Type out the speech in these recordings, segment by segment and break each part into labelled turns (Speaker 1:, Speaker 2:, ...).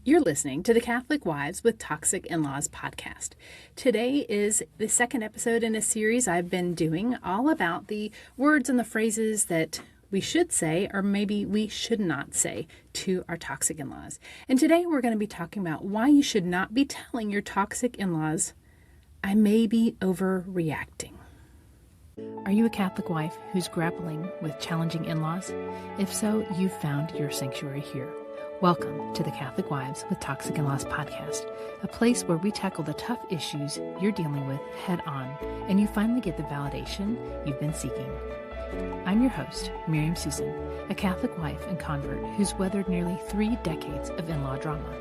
Speaker 1: You're listening to the Catholic Wives with Toxic In-Laws podcast. Today is the second episode in a series I've been doing all about the words and the phrases that we should say or maybe we should not say to our toxic in-laws. And today we're going to be talking about why you should not be telling your toxic in-laws, "I may be overreacting." Are you a Catholic wife who's grappling with challenging in-laws? If so, you've found your sanctuary here. Welcome to the Catholic Wives with Toxic In-Laws podcast, a place where we tackle the tough issues you're dealing with head on, and you finally get the validation you've been seeking. I'm your host, Miriam Susan, a Catholic wife and convert who's weathered nearly 3 decades of in-law drama.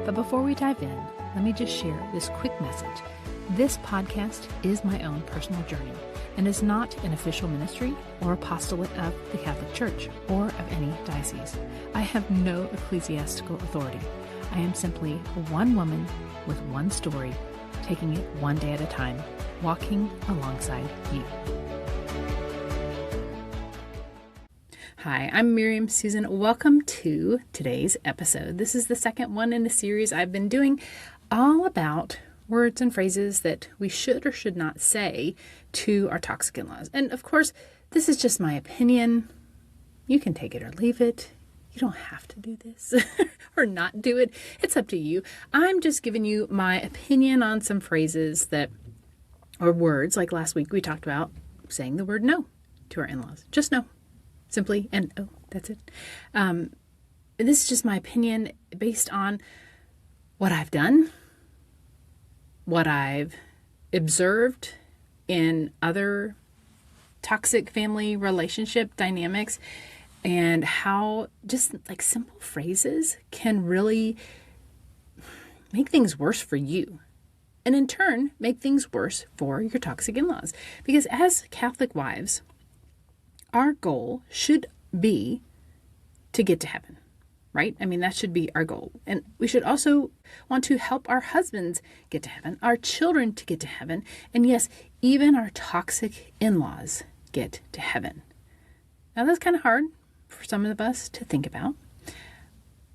Speaker 1: But before we dive in, let me just share this quick message. This podcast is my own personal journey and is not an official ministry or apostolate of the Catholic Church or of any diocese. I have no ecclesiastical authority. I am simply one woman with one story, taking it one day at a time, walking alongside you. Hi, I'm Miriam Susan. Welcome to today's episode. This is the second one in the series I've been doing all about words and phrases that we should or should not say to our toxic in-laws. And of course, this is just my opinion. You can take it or leave it. You don't have to do this or not do it. It's up to you. I'm just giving you my opinion on some phrases or words, like last week we talked about saying the word no to our in-laws. Just no. Simply and oh, that's it. And this is just my opinion based on what I've done, what I've observed in other toxic family relationship dynamics, and how just like simple phrases can really make things worse for you. And in turn, make things worse for your toxic in-laws. Because as Catholic wives, our goal should be to get to heaven, right? I mean, that should be our goal. And we should also want to help our husbands get to heaven, our children to get to heaven, and yes, even our toxic in-laws get to heaven. Now, that's kind of hard for some of us to think about.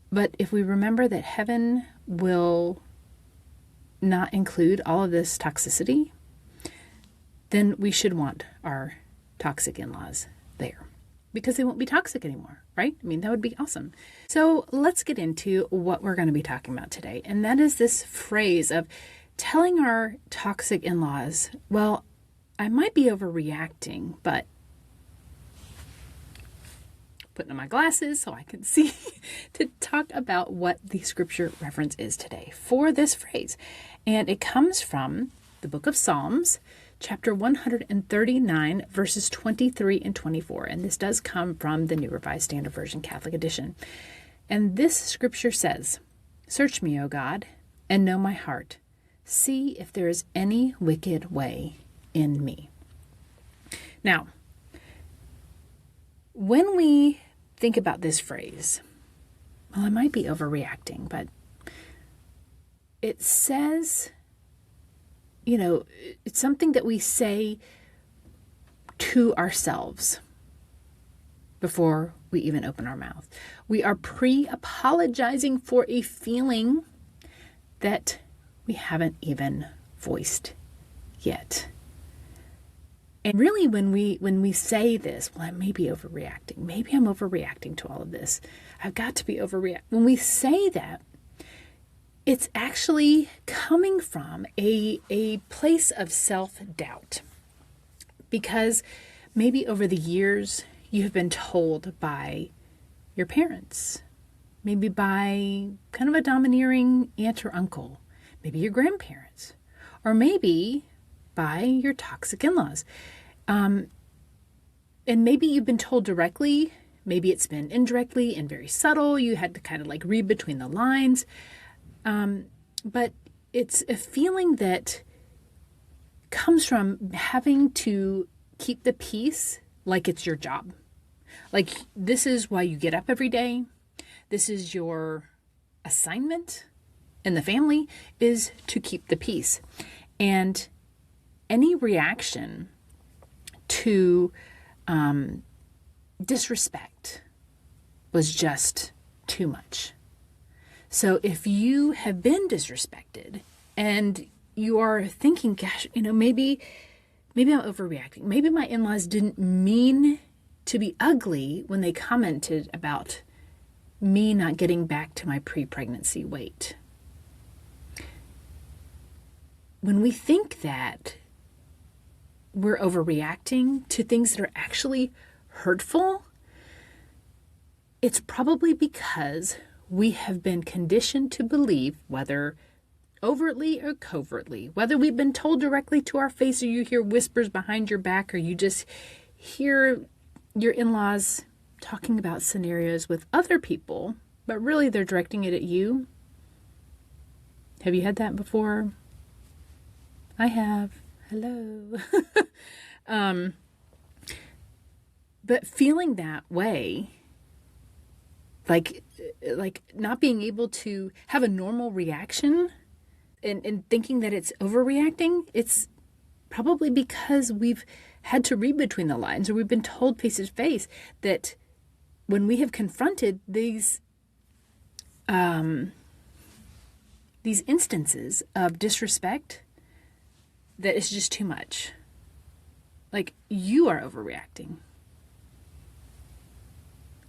Speaker 1: But if we remember that heaven will not include all of this toxicity, then we should want our toxic in-laws there, because they won't be toxic anymore, right? I mean, that would be awesome. So let's get into what we're going to be talking about today. And that is this phrase of telling our toxic in-laws, well, I might be overreacting, but putting on my glasses so I can see to talk about what the scripture reference is today for this phrase. And it comes from the book of Psalms, chapter 139, verses 23 and 24. And this does come from the New Revised Standard Version Catholic Edition. And this scripture says, "Search me, O God, and know my heart. See if there is any wicked way in me." Now, when we think about this phrase, well, I might be overreacting, but it says, it's something that we say to ourselves before we even open our mouth. We are pre-apologizing for a feeling that we haven't even voiced yet. And really, when we say this, well, I may be overreacting. Maybe I'm overreacting to all of this. I've got to be overreacting. When we say that, it's actually coming from a place of self-doubt, because maybe over the years you have been told by your parents, maybe by kind of a domineering aunt or uncle, maybe your grandparents, or maybe by your toxic in-laws. And maybe you've been told directly, maybe it's been indirectly and very subtle. You had to kind of like read between the lines. But it's a feeling that comes from having to keep the peace like it's your job. Like, this is why you get up every day. This is your assignment in the family, is to keep the peace. And any reaction to disrespect was just too much. So if you have been disrespected and you are thinking, gosh, maybe I'm overreacting. Maybe my in-laws didn't mean to be ugly when they commented about me not getting back to my pre-pregnancy weight. When we think that we're overreacting to things that are actually hurtful, it's probably because we have been conditioned to believe, whether overtly or covertly, whether we've been told directly to our face or you hear whispers behind your back or you just hear your in-laws talking about scenarios with other people, but really they're directing it at you. Have you had that before? I have. Hello. But feeling that way, like not being able to have a normal reaction and thinking that it's overreacting, it's probably because we've had to read between the lines, or we've been told face to face that when we have confronted these instances of disrespect, that it's just too much. Like, you are overreacting.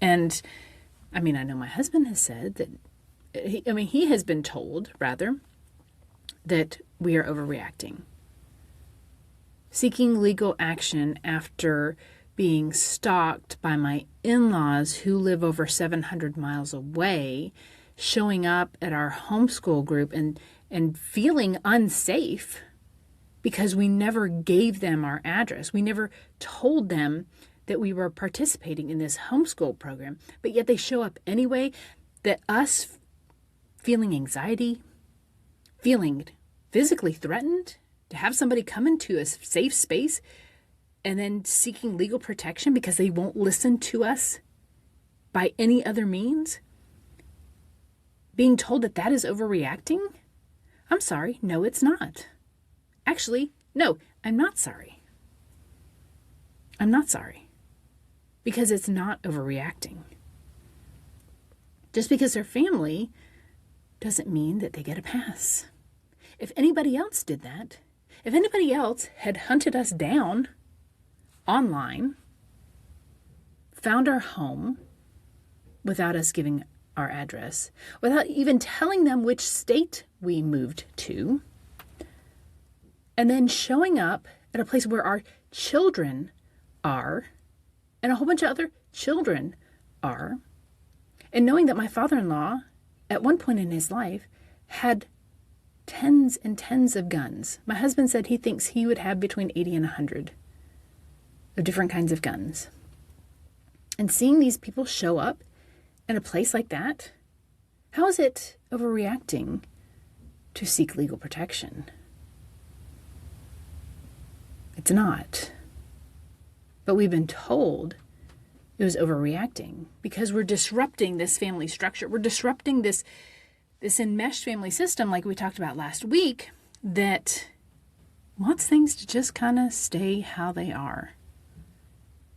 Speaker 1: And I know my husband has said that, he has been told, rather, that we are overreacting. Seeking legal action after being stalked by my in-laws who live over 700 miles away, showing up at our homeschool group and feeling unsafe because we never gave them our address. We never told them that we were participating in this homeschool program, but yet they show up anyway. That us feeling anxiety, feeling physically threatened to have somebody come into a safe space and then seeking legal protection because they won't listen to us by any other means, being told that that is overreacting? I'm sorry, no, it's not. Actually, no, I'm not sorry. I'm not sorry. Because it's not overreacting. Just because they're family doesn't mean that they get a pass. If anybody else did that, if anybody else had hunted us down online, found our home without us giving our address, without even telling them which state we moved to, and then showing up at a place where our children are, and a whole bunch of other children are, and knowing that my father-in-law, at one point in his life, had tens and tens of guns. My husband said he thinks he would have between 80 and 100 of different kinds of guns. And seeing these people show up in a place like that, how is it overreacting to seek legal protection? It's not. But we've been told it was overreacting because we're disrupting this family structure. We're disrupting this enmeshed family system, like we talked about last week, that wants things to just kind of stay how they are.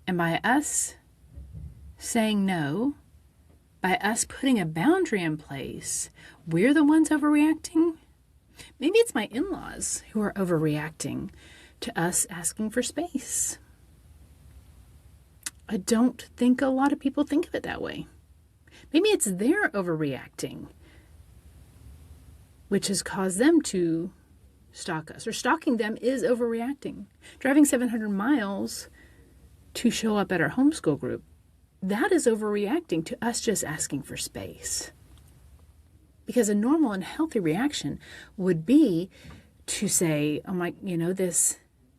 Speaker 1: And by us saying no, by us putting a boundary in place, we're the ones overreacting. Maybe it's my in-laws who are overreacting to us asking for space. I don't think a lot of people think of it that way. Maybe it's their overreacting, which has caused them to stalk us, or stalking them is overreacting. Driving 700 miles to show up at our homeschool group, that is overreacting to us just asking for space. Because a normal and healthy reaction would be to say, oh my,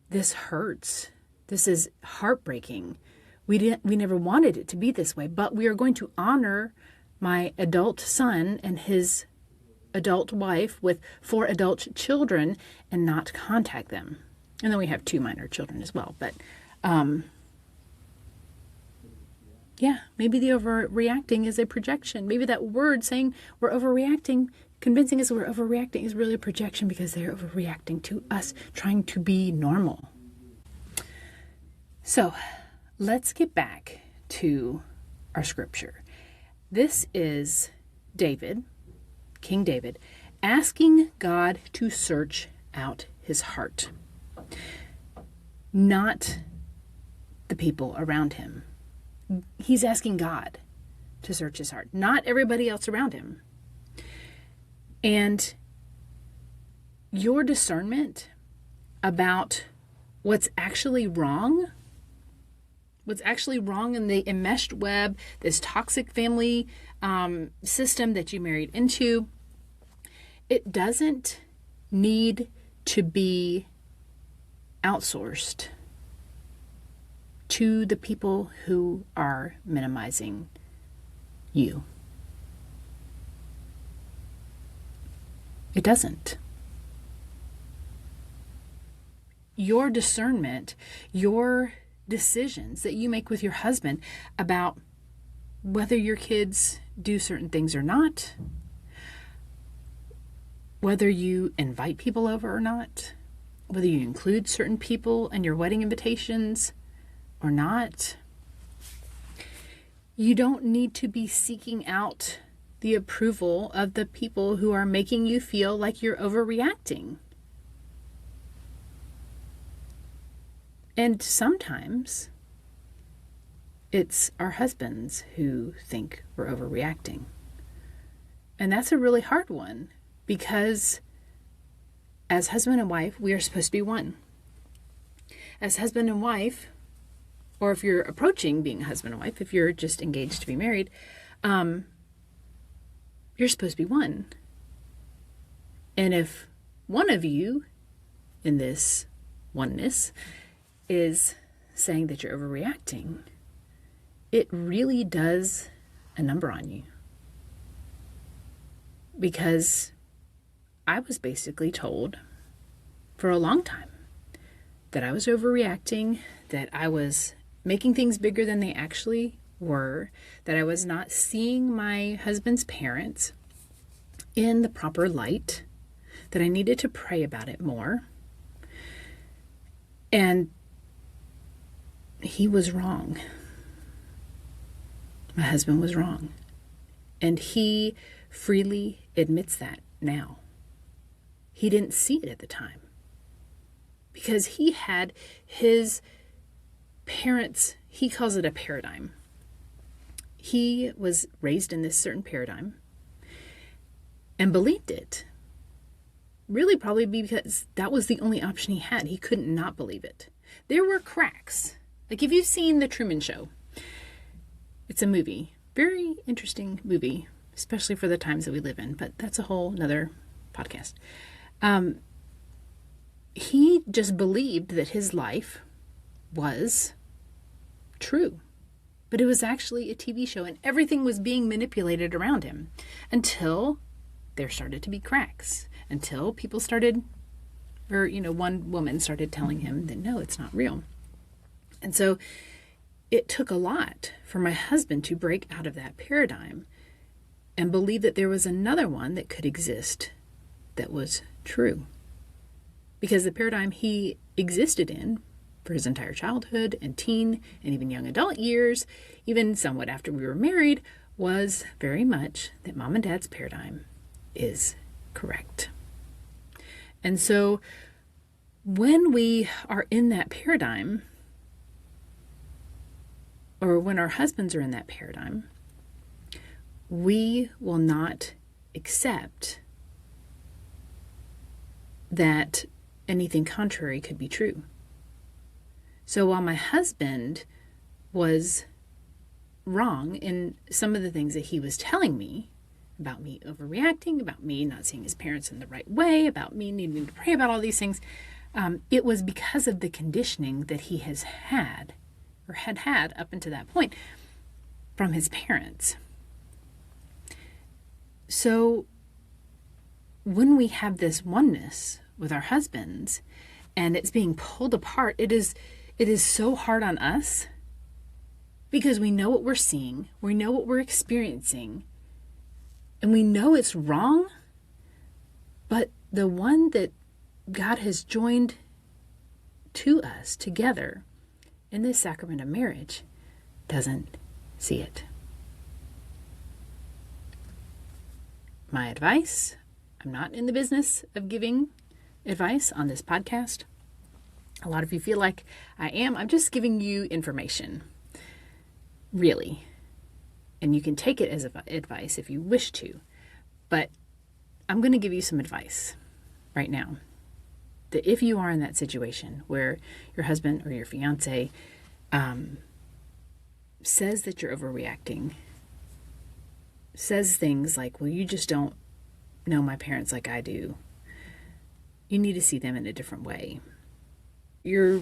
Speaker 1: this hurts. This is heartbreaking. We never wanted it to be this way, but we are going to honor my adult son and his adult wife with 4 adult children and not contact them. And then we have 2 minor children as well. But maybe the overreacting is a projection. Maybe that word saying we're overreacting, convincing us we're overreacting, is really a projection because they're overreacting to us trying to be normal. So let's get back to our scripture. This is David King David, asking God to search out his heart, not the people around him. He's asking God to search his heart, not everybody else around him. And your discernment about what's actually wrong in the enmeshed web, this toxic family system that you married into, it doesn't need to be outsourced to the people who are minimizing you. It doesn't. Your discernment, your decisions that you make with your husband about whether your kids do certain things or not, whether you invite people over or not, whether you include certain people in your wedding invitations or not, you don't need to be seeking out the approval of the people who are making you feel like you're overreacting. And sometimes it's our husbands who think we're overreacting. And that's a really hard one, because as husband and wife, we are supposed to be one. As husband and wife, or if you're approaching being a husband and wife, if you're just engaged to be married, you're supposed to be one. And if one of you in this oneness is saying that you're overreacting, it really does a number on you. Because I was basically told for a long time that I was overreacting, that I was making things bigger than they actually were, that I was not seeing my husband's parents in the proper light, that I needed to pray about it more. And he was wrong. My husband was wrong. And he freely admits that now. He didn't see it at the time, because he had his parents, he calls it a paradigm. He was raised in this certain paradigm and believed it. Really probably because that was the only option he had. He couldn't not believe it. There were cracks. Like if you've seen The Truman Show, it's a movie, very interesting movie, especially for the times that we live in, but that's a whole nother podcast. He just believed that his life was true, but it was actually a TV show, and everything was being manipulated around him until there started to be cracks, until people started, or, one woman started telling him that, no, it's not real. And so it took a lot for my husband to break out of that paradigm and believe that there was another one that could exist that was true. Because the paradigm he existed in for his entire childhood and teen and even young adult years, even somewhat after we were married, was very much that mom and dad's paradigm is correct. And so when we are in that paradigm, or when our husbands are in that paradigm, we will not accept that anything contrary could be true. So while my husband was wrong in some of the things that he was telling me about me overreacting, about me not seeing his parents in the right way, about me needing to pray about all these things, it was because of the conditioning that he has had, or had had up until that point, from his parents. So when we have this oneness with our husbands and it's being pulled apart, it is so hard on us, because we know what we're seeing, we know what we're experiencing, and we know it's wrong, but the one that God has joined to us together in this sacrament of marriage doesn't see it. my advice. I'm not in the business of giving advice on this podcast. A lot of you feel like I am. I'm just giving you information, really. And you can take it as advice if you wish to. But I'm going to give you some advice right now. That if you are in that situation where your husband or your fiance says that you're overreacting, says things like, well, you just don't know my parents like I do. You need to see them in a different way. Your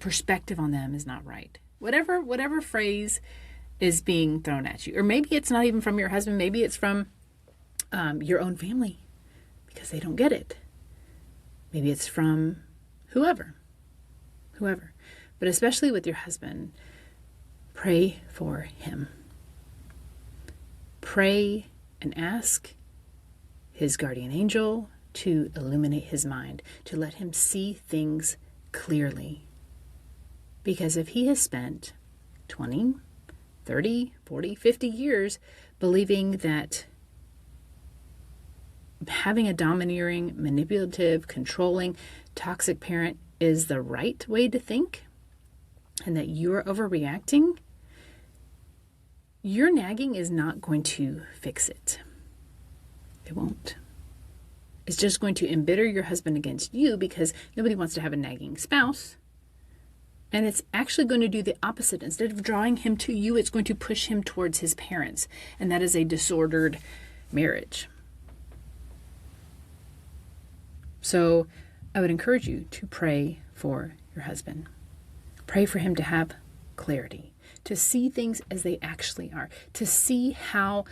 Speaker 1: perspective on them is not right. Whatever phrase is being thrown at you. Or maybe it's not even from your husband. Maybe it's from your own family because they don't get it. Maybe it's from whoever. But especially with your husband, pray for him. Pray and ask his guardian angel to illuminate his mind, to let him see things clearly. Because if he has spent 20, 30, 40, 50 years believing that having a domineering, manipulative, controlling, toxic parent is the right way to think, and that you're overreacting, your nagging is not going to fix it. It won't. It's just going to embitter your husband against you because nobody wants to have a nagging spouse. And it's actually going to do the opposite. Instead of drawing him to you, it's going to push him towards his parents. And that is a disordered marriage. So I would encourage you to pray for your husband. Pray for him to have clarity, to see things as they actually are, to see how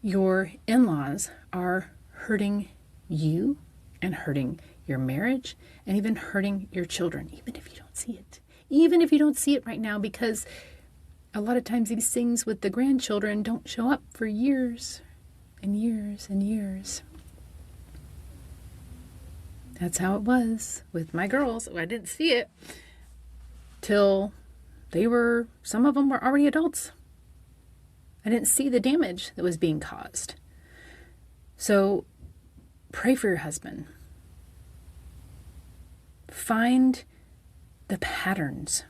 Speaker 1: your in-laws are hurting you and hurting your marriage and even hurting your children, even if you don't see it. Even if you don't see it right now, because a lot of times these things with the grandchildren don't show up for years and years and years. That's how it was with my girls. I didn't see it till some of them were already adults. I didn't see the damage that was being caused. So pray for your husband. Find the patterns.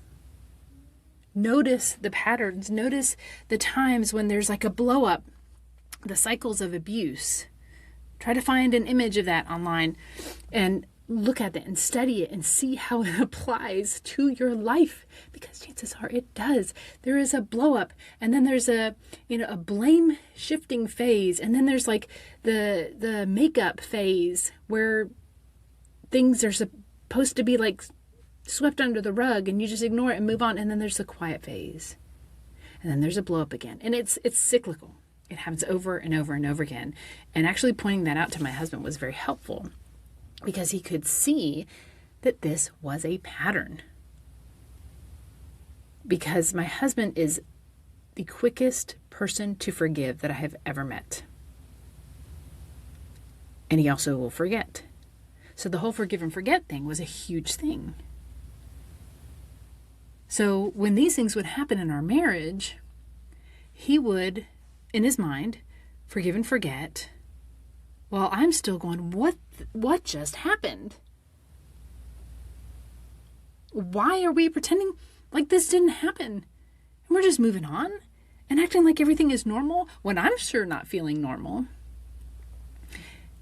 Speaker 1: Notice the patterns. Notice the times when there's like a blow up, the cycles of abuse. Try to find an image of that online and look at it and study it and see how it applies to your life, because chances are it does. There is a blow up, and then there's a blame shifting phase, and then there's like the makeup phase where things are supposed to be like swept under the rug and you just ignore it and move on, and then there's the quiet phase, and then there's a blow up again, and it's cyclical. It happens over and over and over again. And actually pointing that out to my husband was very helpful, because he could see that this was a pattern. Because my husband is the quickest person to forgive that I have ever met. And he also will forget. So the whole forgive and forget thing was a huge thing. So when these things would happen in our marriage, he would, in his mind, forgive and forget, while I'm still going, what just happened? Why are we pretending like this didn't happen? And we're just moving on and acting like everything is normal when I'm sure not feeling normal.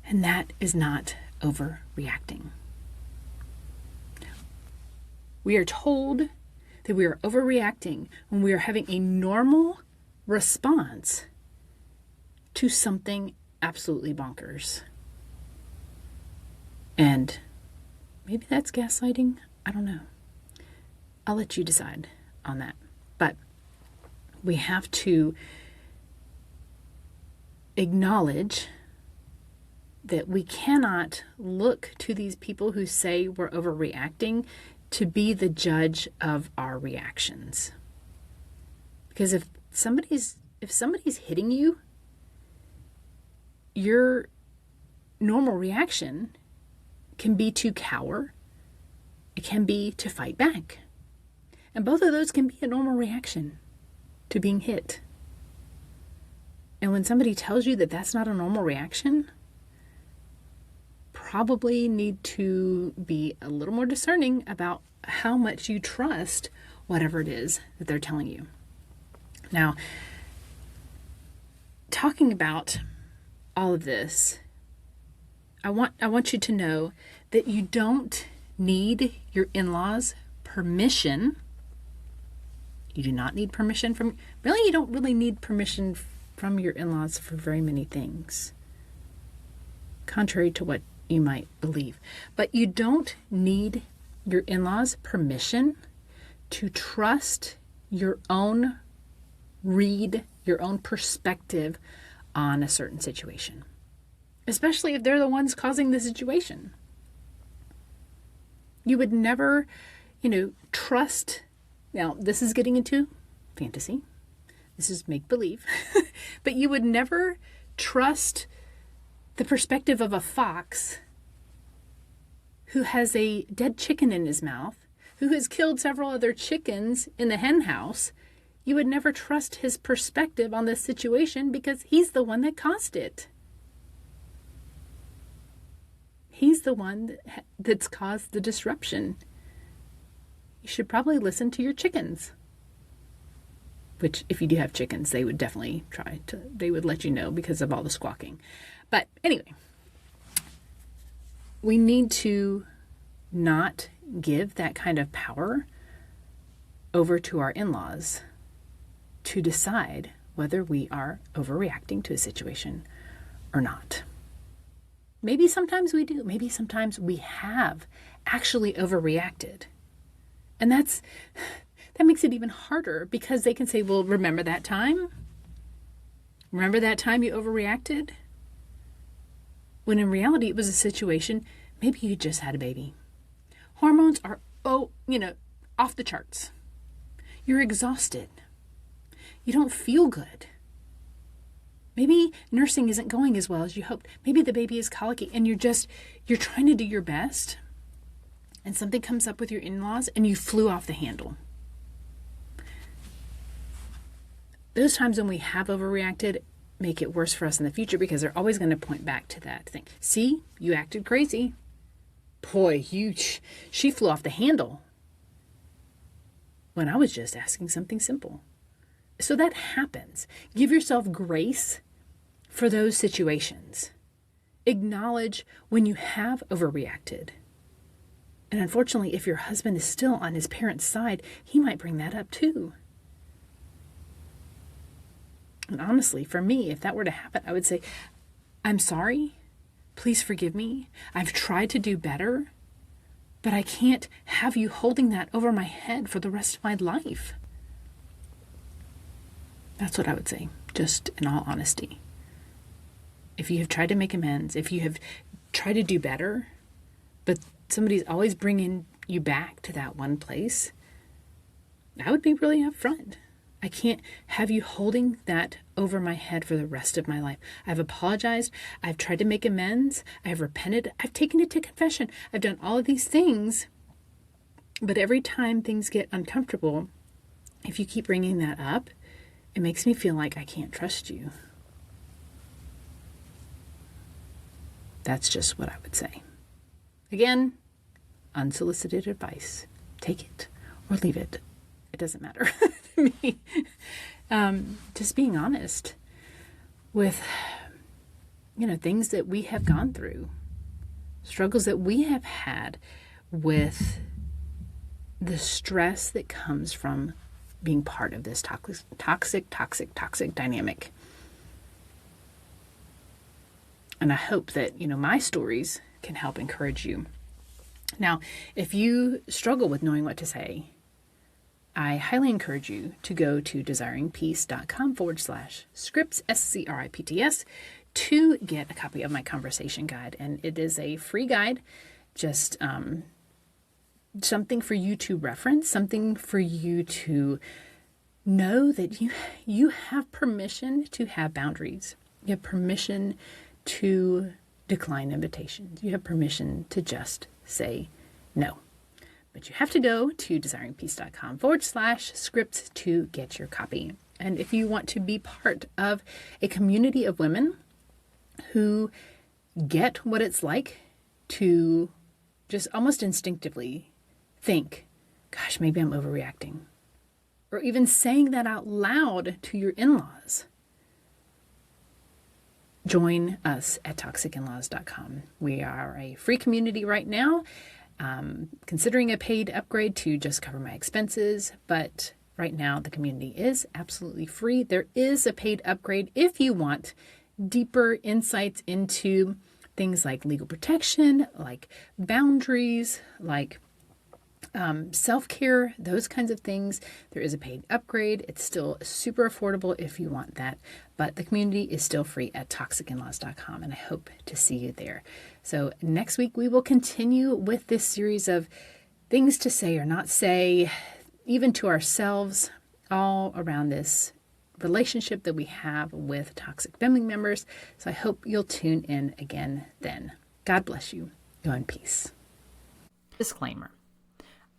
Speaker 1: And that is not overreacting. We are told that we are overreacting when we are having a normal response to something absolutely bonkers. And maybe that's gaslighting. I don't know. I'll let you decide on that. But we have to acknowledge that we cannot look to these people who say we're overreacting to be the judge of our reactions. Because if somebody's hitting you, your normal reaction can be to cower. It can be to fight back. And both of those can be a normal reaction to being hit. And when somebody tells you that that's not a normal reaction, probably need to be a little more discerning about how much you trust whatever it is that they're telling you. Now, talking about all of this, I want you to know that you don't need your in-laws' permission. You do not need permission from, really, you don't really need permission from your in-laws for very many things, contrary to what you might believe. But you don't need your in-laws' permission to trust your own read, your own perspective on a certain situation, especially if they're the ones causing the situation. You would never, trust. Now, this is getting into fantasy. This is make-believe. But you would never trust the perspective of a fox who has a dead chicken in his mouth, who has killed several other chickens in the hen house. You would never trust his perspective on this situation because he's the one that caused it. He's the one that's caused the disruption. You should probably listen to your chickens. Which, if you do have chickens, they would definitely they would let you know because of all the squawking. But anyway, we need to not give that kind of power over to our in-laws to decide whether we are overreacting to a situation or not. Maybe sometimes we do. Maybe sometimes we have actually overreacted. And that makes it even harder because they can say, well, remember that time? Remember that time you overreacted? When in reality, it was a situation, maybe you just had a baby. Hormones are, off the charts. You're exhausted. You don't feel good. Maybe nursing isn't going as well as you hoped. Maybe the baby is colicky and you're trying to do your best and something comes up with your in-laws and you flew off the handle. Those times when we have overreacted make it worse for us in the future because they're always going to point back to that thing. See, you acted crazy. Boy, she flew off the handle when I was just asking something simple. So that happens. Give yourself grace for those situations. Acknowledge when you have overreacted. And unfortunately, if your husband is still on his parents' side, he might bring that up too. And honestly, for me, if that were to happen, I would say, I'm sorry. Please forgive me. I've tried to do better, but I can't have you holding that over my head for the rest of my life. That's what I would say, just in all honesty. If you have tried to make amends, if you have tried to do better, but somebody's always bringing you back to that one place, I would be really upfront. I can't have you holding that over my head for the rest of my life. I've apologized. I've tried to make amends. I've repented. I've taken it to confession. I've done all of these things. But every time things get uncomfortable, if you keep bringing that up, it makes me feel like I can't trust you. That's just what I would say. Again, unsolicited advice. Take it or leave it. It doesn't matter to me. Just being honest with, things that we have gone through, struggles that we have had with the stress that comes from being part of this toxic dynamic. And I hope that, my stories can help encourage you. Now, if you struggle with knowing what to say, I highly encourage you to go to desiringpeace.com/scripts, SCRIPTS, to get a copy of my conversation guide. And it is a free guide, just something for you to reference, something for you to know that you have permission to have boundaries. You have permission to decline invitations. You have permission to just say no. But you have to go to desiringpeace.com/scripts to get your copy. And if you want to be part of a community of women who get what it's like to just almost instinctively think, gosh, maybe I'm overreacting, or even saying that out loud to your in-laws, join us at toxicinlaws.com. We are a free community right now, considering a paid upgrade to just cover my expenses, but right now the community is absolutely free. There is a paid upgrade if you want deeper insights into things like legal protection, like boundaries, like self-care, those kinds of things. There is a paid upgrade. It's still super affordable if you want that, but the community is still free at toxicinlaws.com, and I hope to see you there. So next week we will continue with this series of things to say or not say, even to ourselves, all around this relationship that we have with toxic family members. So I hope you'll tune in again then. God bless you. Go in peace. Disclaimer.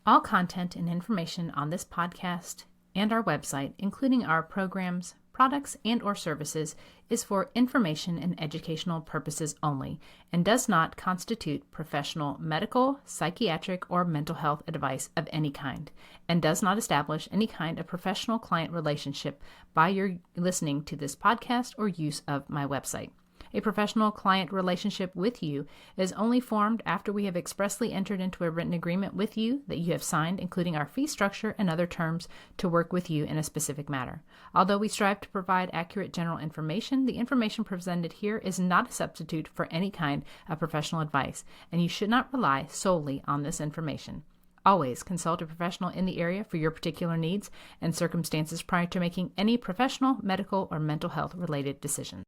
Speaker 1: All content and information on this podcast and our website, including our programs, products, and or services, is for information and educational purposes only and does not constitute professional medical, psychiatric, or mental health advice of any kind, and does not establish any kind of professional client relationship by your listening to this podcast or use of my website. A professional client relationship with you is only formed after we have expressly entered into a written agreement with you that you have signed, including our fee structure and other terms to work with you in a specific matter. Although we strive to provide accurate general information, the information presented here is not a substitute for any kind of professional advice, and you should not rely solely on this information. Always consult a professional in the area for your particular needs and circumstances prior to making any professional, medical, or mental health related decisions.